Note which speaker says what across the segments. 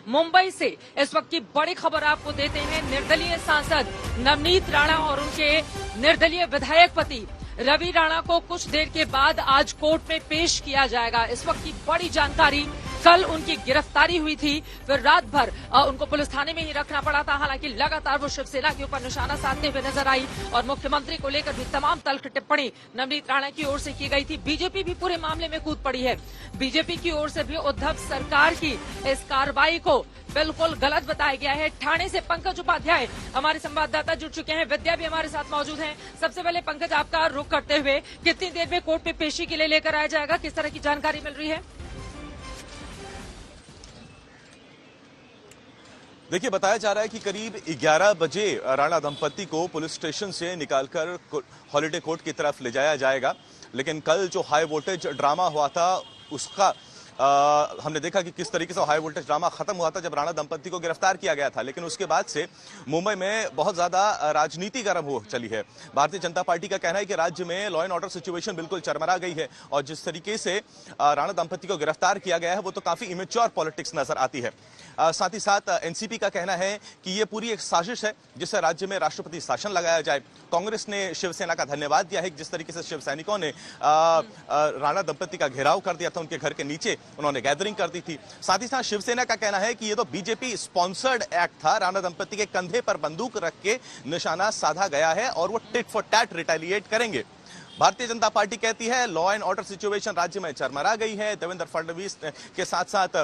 Speaker 1: मुंबई से इस वक्त की बड़ी खबर आपको देते हैं। निर्दलीय सांसद नवनीत राणा और उनके निर्दलीय विधायक पति रवि राणा को कुछ देर के बाद आज कोर्ट में पेश किया जाएगा। इस वक्त की बड़ी जानकारी, कल उनकी गिरफ्तारी हुई थी, फिर रात भर उनको पुलिस थाने में ही रखना पड़ा था। हालांकि लगातार वो शिवसेना के ऊपर निशाना साधते हुए नजर आई और मुख्यमंत्री को लेकर भी तमाम तल्ख टिप्पणी नवनीत राणा की ओर से की गई थी। बीजेपी भी पूरे मामले में कूद पड़ी है। बीजेपी की ओर से भी उद्धव सरकार की इस कार्रवाई को बिल्कुल गलत बताया गया है। ठाणे से पंकज उपाध्याय हमारे संवाददाता जुड़ चुके हैं, विद्या भी हमारे साथ मौजूद हैं। सबसे पहले पंकज, आपका रुख करते हुए कितनी देर में कोर्ट में पेशी के लिए लेकर आया जाएगा, किस तरह की जानकारी मिल रही है?
Speaker 2: देखिए, बताया जा रहा है कि करीब 11 बजे राणा दंपति को पुलिस स्टेशन से निकालकर हॉलिडे कोर्ट की तरफ ले जाया जाएगा। लेकिन कल जो हाई वोल्टेज ड्रामा हुआ था उसका हमने देखा कि किस तरीके से हाई वोल्टेज ड्रामा खत्म हुआ था जब राणा दंपति को गिरफ्तार किया गया था। लेकिन उसके बाद से मुंबई में बहुत ज्यादा राजनीति गर्म हो चली है। भारतीय जनता पार्टी का कहना है कि राज्य में लॉ एंड ऑर्डर सिचुएशन बिल्कुल चरमरा गई है और जिस तरीके से राणा दंपति को गिरफ्तार किया गया है वो तो काफी इमेच्योर पॉलिटिक्स नजर आती है। साथ ही साथ एनसीपी का कहना है कि ये पूरी एक साजिश है जिससे राज्य में राष्ट्रपति शासन लगाया जाए। कांग्रेस ने शिवसेना का धन्यवाद दिया है जिस तरीके से शिव सैनिकों ने राणा दंपति का घेराव कर दिया था, उनके घर के नीचे उन्होंने गैदरिंग कर दी थी। साथ ही साथ शिवसेना का कहना है कि ये तो बीजेपी स्पॉन्सर्ड एक्ट था, राणा दंपति के कंधे पर बंदूक रख के निशाना साधा गया है और वो टिट फॉर टैट रिटेलिएट करेंगे। भारतीय जनता पार्टी कहती है लॉ एंड ऑर्डर सिचुएशन राज्य में चरमरा गई है। देवेंद्र फडणवीस के साथ साथ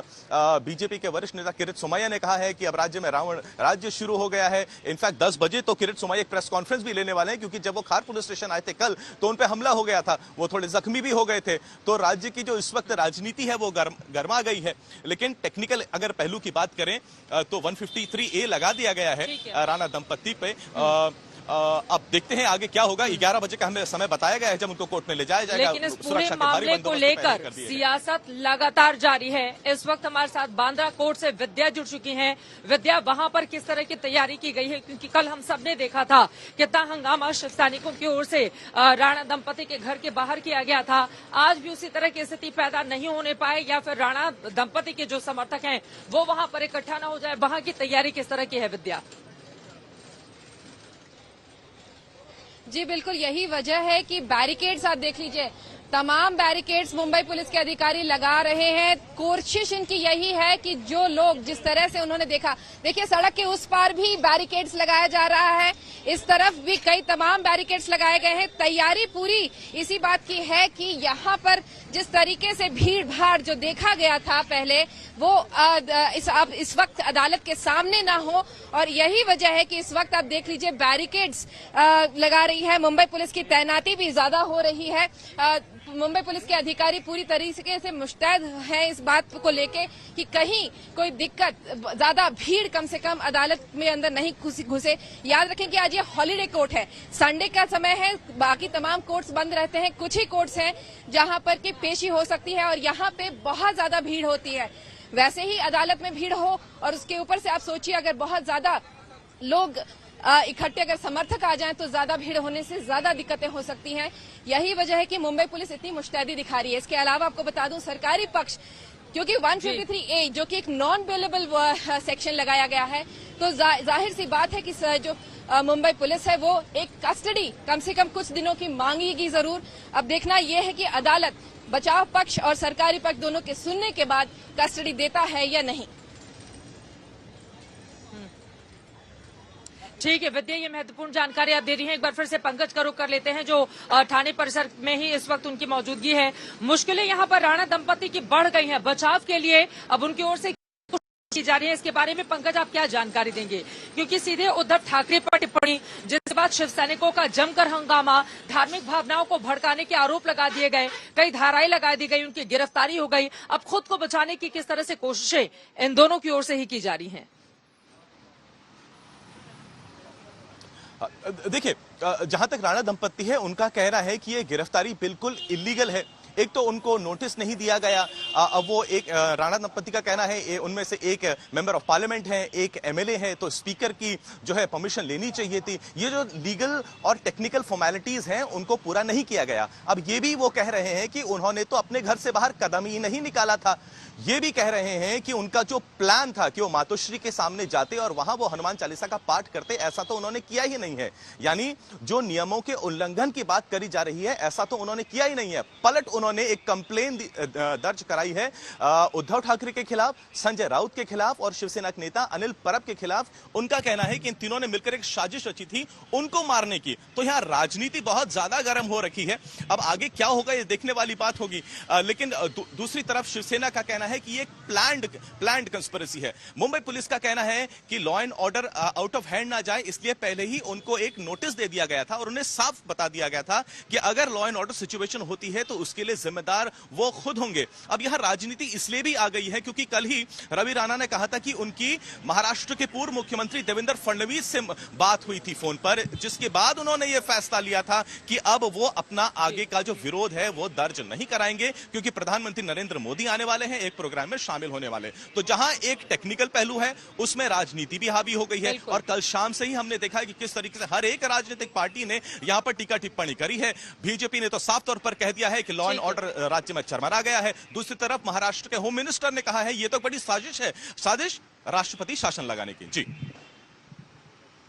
Speaker 2: बीजेपी के वरिष्ठ नेता किरीट सोमैया ने कहा है कि अब राज्य में रावण राज्य शुरू हो गया है। इनफैक्ट 10 बजे तो किरीट सोमैया एक प्रेस कॉन्फ्रेंस भी लेने वाले हैं क्योंकि जब वो खार पुलिस स्टेशन आए थे कल तो उन पर हमला हो गया था, वो थोड़े जख्मी भी हो गए थे। तो राज्य की जो इस वक्त राजनीति है वो गर्मा गई है। लेकिन टेक्निकल अगर पहलू की बात करें तो 153A लगा दिया गया है राणा दंपति पे। अब देखते हैं आगे क्या होगा। 11 बजे का हमें समय बताया गया है जब उनको कोर्ट में ले जाया जाएगा।
Speaker 1: लेकिन इस पूरे मामले को लेकर सियासत लगातार जारी है। इस वक्त हमारे साथ बांद्रा कोर्ट से विद्या जुड़ चुकी हैं। विद्या, वहां पर किस तरह की तैयारी की गई है? क्योंकि कल हम सब ने देखा था कितना हंगामा शिव सैनिकों की ओर से राणा दंपति के घर के बाहर किया गया था। आज भी उसी तरह की स्थिति पैदा नहीं होने पाए या फिर राणा दंपति के जो समर्थक हैं वो वहां पर इकट्ठा न हो जाए, वहां की तैयारी किस तरह की है विद्या?
Speaker 3: जी बिल्कुल, यही वजह है कि बैरिकेड्स आप देख लीजिए, तमाम बैरिकेड्स मुंबई पुलिस के अधिकारी लगा रहे हैं। कोशिश इनकी यही है कि जो लोग जिस तरह से उन्होंने देखा, देखिए सड़क के उस पार भी बैरिकेड्स लगाया जा रहा है, इस तरफ भी कई तमाम बैरिकेड्स लगाए गए हैं। तैयारी पूरी इसी बात की है कि यहाँ पर जिस तरीके से भीड़ भाड़ जो देखा गया था पहले वो इस वक्त अदालत के सामने ना हो और यही वजह है कि इस वक्त आप देख लीजिए बैरिकेड्स लगा रही है मुंबई पुलिस की। तैनाती भी ज्यादा हो रही है। मुंबई पुलिस के अधिकारी पूरी तरीके से मुस्तैद हैं इस बात को लेके कि कहीं कोई दिक्कत, ज्यादा भीड़ कम से कम अदालत में अंदर नहीं घुसे। याद रखें कि आज ये हॉलिडे कोर्ट है, संडे का समय है, बाकी तमाम कोर्ट्स बंद रहते हैं। कुछ ही कोर्ट्स हैं जहां पर की पेशी हो सकती है और यहाँ पे बहुत ज्यादा भीड़ होती है। वैसे ही अदालत में भीड़ हो और उसके ऊपर से आप सोचिए अगर बहुत ज्यादा लोग इकट्ठे अगर समर्थक आ जाएं तो ज्यादा भीड़ होने से ज्यादा दिक्कतें हो सकती हैं। यही वजह है कि मुंबई पुलिस इतनी मुस्तैदी दिखा रही है। इसके अलावा आपको बता दूं सरकारी पक्ष, क्योंकि 153A जो कि एक नॉन बेलेबल सेक्शन लगाया गया है, तो जाहिर सी बात है कि जो मुंबई पुलिस है वो एक कस्टडी कम से कम कुछ दिनों की मांगेगी जरूर। अब देखना यह है कि अदालत बचाव पक्ष और सरकारी पक्ष दोनों के सुनने के बाद कस्टडी देता है या नहीं।
Speaker 1: ठीक है विद्या, ये महत्वपूर्ण जानकारी आप दे रही हैं। एक बार फिर से पंकज का रुख कर लेते हैं जो थाने परिसर में ही इस वक्त उनकी मौजूदगी है। मुश्किलें यहाँ पर राणा दंपति की बढ़ गई हैं, बचाव के लिए अब उनकी ओर से की जा रही है, इसके बारे में पंकज आप क्या जानकारी देंगे? क्योंकि सीधे उद्धव ठाकरे पर टिप्पणी, जिसके बाद शिव सैनिकों का जमकर हंगामा, धार्मिक भावनाओं को भड़काने के आरोप लगा दिए गए, कई धाराएं लगा दी गई, उनकी गिरफ्तारी हो गई। अब खुद को बचाने की किस तरह से कोशिशें इन दोनों की ओर से ही की जा रही हैं?
Speaker 2: देखिए, जहां तक राणा दंपति है उनका कहना है कि ये गिरफ्तारी बिल्कुल इलीगल है। एक तो उनको नोटिस नहीं दिया गया। अब वो एक राणा दंपति का कहना है उनमें से एक मेंबर ऑफ पार्लियामेंट है, एक एमएलए है, तो स्पीकर की जो है परमिशन लेनी चाहिए थी। ये जो लीगल और टेक्निकल फॉर्मेलिटीज हैं उनको पूरा नहीं किया गया। अब ये भी वो कह रहे हैं कि उन्होंने तो अपने घर से बाहर कदम ही नहीं निकाला था। ये भी कह रहे हैं कि उनका जो प्लान था कि वो मातोश्री के सामने जाते और वहां वो हनुमान चालीसा का पाठ करते, ऐसा तो उन्होंने किया ही नहीं है। यानी जो नियमों के उल्लंघन की बात करी जा रही है, ऐसा तो उन्होंने किया ही नहीं है। पलट उन्होंने एक कंप्लेन दर्ज कराई है उद्धव ठाकरे के खिलाफ, संजय राउत के खिलाफ और शिवसेना के नेता अनिल परब के खिलाफ। उनका कहना है कि इन तीनों ने मिलकर एक साजिश रची थी उनको मारने की। तो यहां राजनीति बहुत ज्यादा गर्म हो रखी है। अब आगे क्या होगा ये देखने वाली बात होगी। लेकिन दूसरी तरफ शिवसेना का कहना है कि ये प्लान्ड कंस्पिरेसी है। मुंबई पुलिस का कहना है कि law and order out of hand ना जाए, इसलिए पहले ही उनको एक नोटिस दे दिया गया था और उन्हें साफ बता दिया गया था कि अगर लॉ एंड ऑर्डर सिचुएशन होती है तो उसके लिए जिम्मेदार वो खुद होंगे। अब यहां राजनीति इसलिए भी आ गई है क्योंकि कल ही रवि राणा ने कहा था कि उनकी महाराष्ट्र के पूर्व मुख्यमंत्री देवेंद्र फडणवीस से बात हुई थी फोन पर, जिसके बाद उन्होंने यह फैसला लिया था कि अब वो अपना आगे का जो विरोध है वो दर्ज नहीं कराएंगे, क्योंकि प्रधानमंत्री नरेंद्र मोदी आने वाले हैं, एक प्रोग्राम में शामिल होने वाले। तो जहां एक टेक्निकल पहलू है उसमें राजनीति भी हावी हो गई है। और कल शाम से ही हमने देखा है कि किस तरीके से हर एक राजनीतिक पार्टी ने यहां पर टीका टिप्पणी करी है। बीजेपी ने तो साफ तौर पर कह दिया है कि लॉ एंड ऑर्डर राज्य में चरमरा गया है। दूसरी तरफ महाराष्ट्र के होम मिनिस्टर ने कहा है ये तो बड़ी साजिश है, साजिश राष्ट्रपति शासन लगाने की। जी